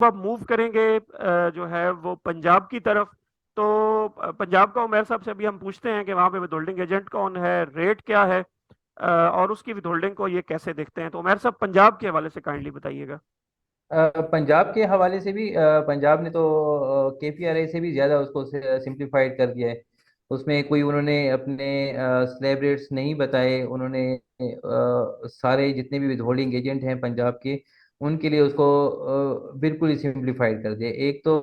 अब मूव करेंगे जो है वो पंजाब की तरफ। तो पंजाब का उमर साहब से अभी हम पूछते हैं कि वहाँ पे विदहोल्डिंग एजेंट कौन है, रेट क्या है, और उसकी विदहोल्डिंग को ये कैसे देखते हैं। तो उमर साहब पंजाब के हवाले से काइंडली बताइएगा। पंजाब के हवाले से भी पंजाब ने तो केपीआरए से भी ज़्यादा उसको सिंप्लीफाइड कर दिया है। उसमें कोई उन्होंने अपने स्लैब रेट्स नहीं बताए। उन्होंने सारे जितने भी विदहोल्डिंग एजेंट हैं पंजाब के, उनके लिए उसको बिल्कुल ही सिंप्लीफाइड कर दिया। एक तो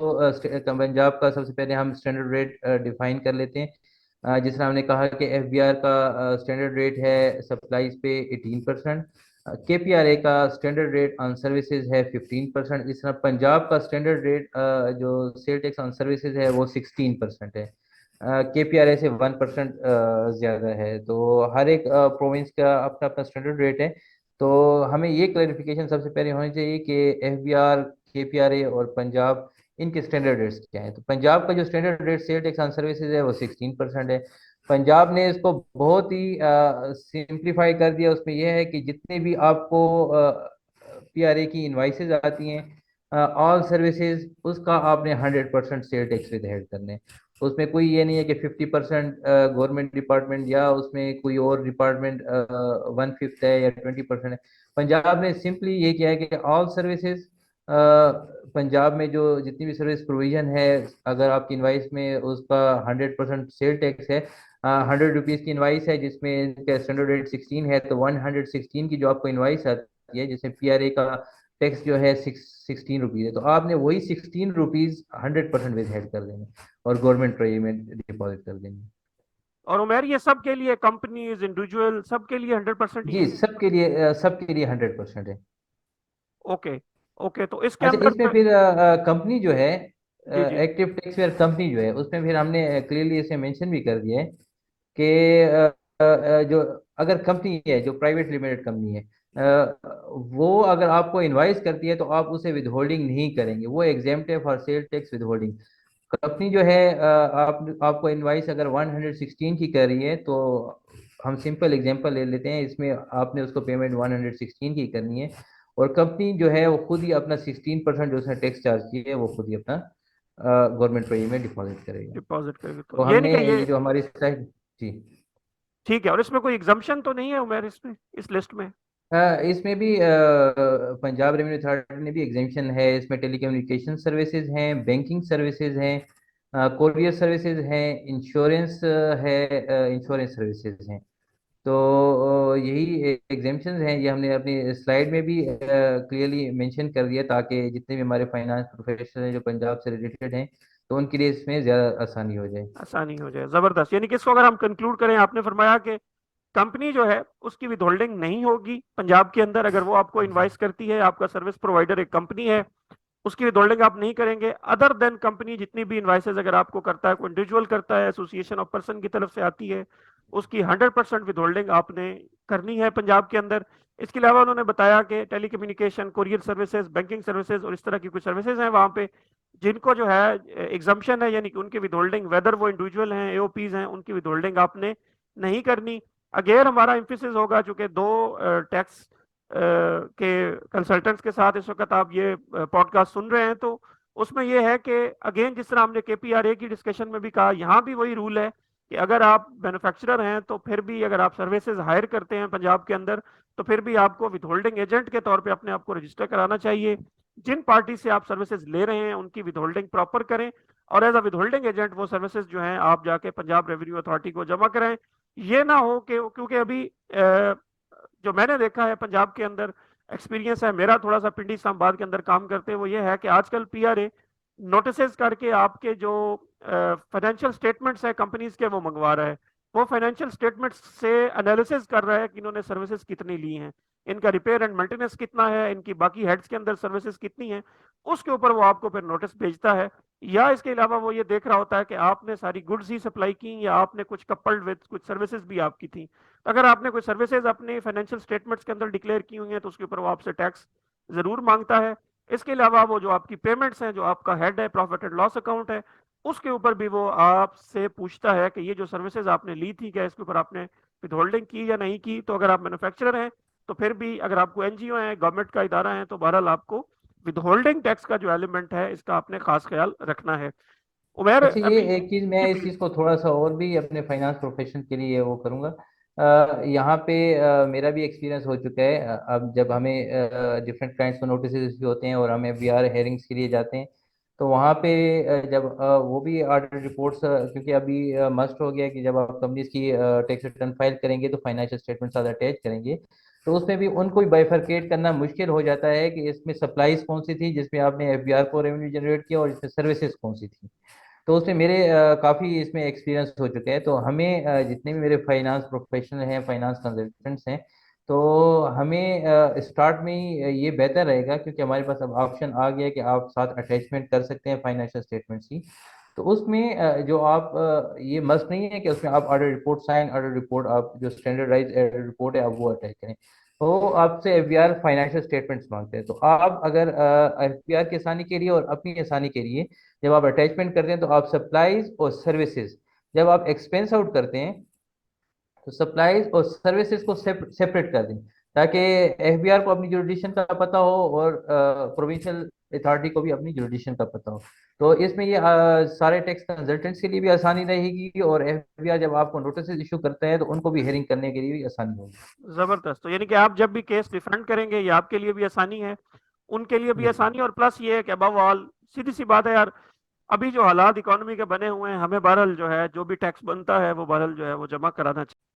पंजाब का सबसे पहले हम स्टैंडर्ड रेट डिफाइन कर लेते हैं। जिस तरह हमने कहा कि एफबीआर का स्टैंडर्ड रेट है सप्लाईज पे 18%। केपीआरए का स्टैंडर्ड रेट ऑन सर्विसेज है 15%। इस तरह पंजाब का स्टैंडर्ड रेट जो सेल टैक्स ऑन सर्विसेज है वो 16% है। केपीआरए से 1% ज़्यादा है। तो हर एक प्रोविंस का अपना अपना स्टैंडर्ड रेट है। तो हमें ये क्लैरिफिकेशन सबसे पहले होनी चाहिए कि एफबीआर, केपीआरए और पंजाब, इनके स्टैंडर्ड रेट्स क्या हैं। तो पंजाब का जो standard rate sale tax on services है वो 16% है। पंजाब ने इसको बहुत ही सिंप्लीफाई कर दिया। उसमें यह है कि जितने भी आपको पीआरए की इनवाइसेज आती हैं ऑल सर्विसेज, उसका आपने 100% सेल टैक्स विद हेड करने। उसमें कोई ये नहीं है कि 50% गवर्नमेंट डिपार्टमेंट या उसमें कोई और डिपार्टमेंट 1/5 है या 20% है। पंजाब ने सिंपली ये किया है कि ऑल सर्विसेज, पंजाब में जो जितनी भी सर्विस प्रोविजन है, अगर आपकी इनवाइस में उसका 100% सेल टैक्स है, 100 रुपीज़ की इनवाइस है जिसमें इनका स्टैंडर्ड रेट 16 है, तो 116 की जो आपको इनवाइस आती है जिसमें पीआरए का टैक्स जो है 16 रुपीज़ है, तो आपने वही 16 रुपीज़ 100% विद हेड कर देंगे और गवर्नमेंट ट्रेजरी में डिपॉजिट कर देंगे। और उमेर ये सब के लिए, कंपनीज, इंडिविजुअल, सबके लिए 100% ही जी, है? सबके लिए 100% है। ओके। ओके, तो इसके अच्छा, अंदर इसमें फिर कंपनी जो है, जी जी। एक्टिव टैक्स पेयर कंपनी जो है, उसमें फिर हमने क्लियरली इसे मेंशन भी कर दिया है कि जो अगर कंपनी है जो प्राइवेट लिमिटेड कंपनी है, वो अगर आपको इनवाइस करती है तो आप उसे विदहोल्डिंग नहीं करेंगे, वो एग्जेम्प्ट है for sale tax withholding. Company जो है आपको इनवाइस अगर 116 की कर रही है, तो हम सिंपल एग्जांपल ले लेते हैं। इसमें आपने उसको पेमेंट 116 की करनी है और कंपनी जो है वो खुद ही अपना 16% जो उसने टैक्स चार्ज किया है वो खुद ही अपना गवर्नमेंट पे में डिपॉजिट करेगा। डिपॉजिट करेंगे तो तो ये नहीं हमने कि ये ये जो हमारी साइड। जी। ठीक है। और इसमें कोई एग्जम्पशन तो नहीं है उमेर, इसमें, इस लिस्ट में? इसमें भी पंजाब रेवेन्यू अथॉरिटी ने भी एग्जेम्पशन है। इसमें टेलीकम्युनिकेशन सर्विसेज हैं, बैंकिंग सर्विसेज हैं, कोरियर सर्विसेज हैं, इंश्योरेंस है, इंश्योरेंस सर्विसेज हैं। तो यही एग्जेम्पशंस हैं। ये हमने अपनी स्लाइड में भी क्लियरली मेंशन कर दिया ताकि जितने भी हमारे फाइनेंस प्रोफेशनल हैं जो पंजाब से रिलेटेड हैं, तो उनके लिए इसमें ज़्यादा आसानी हो जाए। आसानी हो जाए, जबरदस्त। यानी कि इसको अगर हम कंक्लूड करें, आपने फरमाया कि कंपनी जो है उसकी विदहोल्डिंग नहीं होगी पंजाब के अंदर। अगर वो आपको इनवाइस करती है, आपका सर्विस प्रोवाइडर एक कंपनी है, उसकी विदहोल्डिंग आप नहीं करेंगे। अदर देन कंपनी जितनी भी इनवाइसेज अगर आपको करता है, कोई इंडिविजुअल करता है, एसोसिएशन ऑफ पर्सन की तरफ से आती है, उसकी 100% विदहोल्डिंग आपने करनी है पंजाब के अंदर। इसके अलावा उन्होंने बताया कि telecommunication, courier services, banking services और इस तरह की कुछ सर्विसेज हैं वहां पे जिनको जो है एग्जाम्पशन है, यानी कि उनकी विदहोल्डिंग, वेदर वो इंडिविजुअल हैं, एओपीज हैं, उनकी विदहोल्डिंग आपने नहीं करनी। अगेन हमारा एम्फेसिस होगा, चूंकि दो टैक्स के कंसल्टेंट्स के साथ इस वक्त आप ये पॉडकास्ट सुन रहे हैं, तो उसमें यह है कि अगेन जिस तरह हमने केपीआरए की डिस्कशन में भी कहा, यहाँ भी वही रूल है कि अगर आप मैन्युफैक्चरर हैं तो फिर भी, अगर आप सर्विसेज हायर करते हैं पंजाब के अंदर, तो फिर भी आपको विदहोल्डिंग एजेंट के तौर पे अपने आप को रजिस्टर कराना चाहिए। जिन पार्टी से आप सर्विसेज ले रहे हैं उनकी विदहोल्डिंग प्रॉपर करें, और एज अ विदहोल्डिंग एजेंट वो सर्विसेज जो हैं आप जाके पंजाब रेवेन्यू अथॉरिटी को जमा कराएं। ये ना हो कि, क्योंकि अभी जो मैंने देखा है पंजाब के अंदर, एक्सपीरियंस है मेरा थोड़ा सा पिंडी इस्लामाबाद के अंदर काम करते, वो ये है कि आजकल पीआरए नोटिसेस करके आपके जो फाइनेंशियल स्टेटमेंट्स है कंपनीज के वो मंगवा रहा है। वो फाइनेंशियल स्टेटमेंट्स से एनालिसिस कर रहा है कि इन्होंने सर्विसेज कितनी ली हैं, इनका रिपेयर एंड मेंटेनेंस कितना है, इनकी बाकी हेड्स के अंदर सर्विसेज कितनी हैं। उसके ऊपर वो आपको फिर नोटिस भेजता है। या इसके अलावा वो ये देख रहा होता है कि आपने सारी गुड्स ही सप्लाई की या आपने कुछ कपल्ड विद कुछ सर्विसेज भी आपकी थी। तो अगर आपने कोई सर्विसेज अपने फाइनेंशियल स्टेटमेंट्स के अंदर डिक्लेयर की हुई हैं तो उसके ऊपर वो आपसे टैक्स जरूर मांगता है। इसके अलावा वो जो आपकी पेमेंट्स हैं, जो आपका हेड है, प्रॉफिट एंड लॉस अकाउंट है, उसके ऊपर भी वो आपसे पूछता है कि ये जो सर्विसेज आपने ली थी, क्या इसके ऊपर आपने विथहोल्डिंग की या नहीं की। तो अगर आप मैन्युफैक्चरर हैं तो फिर भी, अगर आपको एनजीओ है, गवर्नमेंट का इदारा है, तो बहरहाल आपको विदहोल्डिंग टैक्स का जो एलिमेंट है इसका आपने खास ख्याल रखना है। उमेर अच्छा, ये अभी एक चीज मैं जी इस प्लीज। चीज को थोड़ा सा और भी अपने फाइनेंस प्रोफेशन के लिए वो करूंगा। यहाँ पे मेरा भी एक्सपीरियंस हो चुका है। अब जब हमें different kinds of notice issue होते हैं और हमें वीआर हेयरिंग्स के लिए जाते हैं, तो वहाँ पे जब वो भी ऑडिट रिपोर्ट्स, क्योंकि अभी मस्ट हो गया कि जब आप कंपनीज की टैक्स रिटर्न फाइल करेंगे तो फाइनेंशियल स्टेटमेंट साथ अटैच करेंगे, तो उसमें भी उनको भी बाइफरकेट करना मुश्किल हो जाता है कि इसमें सप्लाईज कौन सी थी जिसमें आपने एफबीआर को रेवेन्यू जनरेट किया और इसमें सर्विसेज कौन सी थी। तो उसमें मेरे काफ़ी इसमें एक्सपीरियंस हो चुका है। तो हमें जितने भी मेरे फाइनेंस प्रोफेशनल हैं, फाइनेंस कंसल्टेंट्स हैं, तो हमें स्टार्ट में ही ये बेहतर रहेगा, क्योंकि हमारे पास अब ऑप्शन आ गया है कि आप साथ अटैचमेंट कर सकते हैं फाइनेंशियल स्टेटमेंट्स की। तो उसमें जो आप ये मस्ट नहीं है कि उसमें आप audit report sign, audit report आप जो स्टैंडर्डाइज रिपोर्ट है आप वो अटैच करें। तो आपसे एफबीआर फाइनेंशियल स्टेटमेंट्स मांगते हैं। तो आप अगर एफबीआर की आसानी के लिए और अपनी आसानी के लिए जब आप अटैचमेंट करते हैं तो आप सप्लाईज और सर्विसेज, जब आप एक्सपेंस आउट करते हैं तो सप्लाईज और सर्विसेज को सेपरेट कर दें, ताकि एफबीआर को अपनी जुरिडिक्शन का पता हो और प्रोविंशियल अथॉरिटी को भी अपनी जुरिडिक्शन का पता हो। तो इसमें ये सारे टैक्स कंसल्टेंट्स के लिए भी आसानी रहेगी, और एफबीआर जब आपको नोटिस इशू करता है तो उनको भी हेयरिंग करने के लिए भी आसानी होगी। जबरदस्त। तो यानी कि आप जब भी केस डिफेंड करेंगे ये आपके लिए भी आसानी है, उनके लिए भी बिल्कुल। आसानी, और प्लस ये है कि अबव ऑल सीधी सी बात है यार, अभी जो हालात इकोनॉमी के बने हुए हैं, हमें बहरहाल जो है जो भी टैक्स बनता है वो बहरहाल जो है वो जमा कराना चाहिए।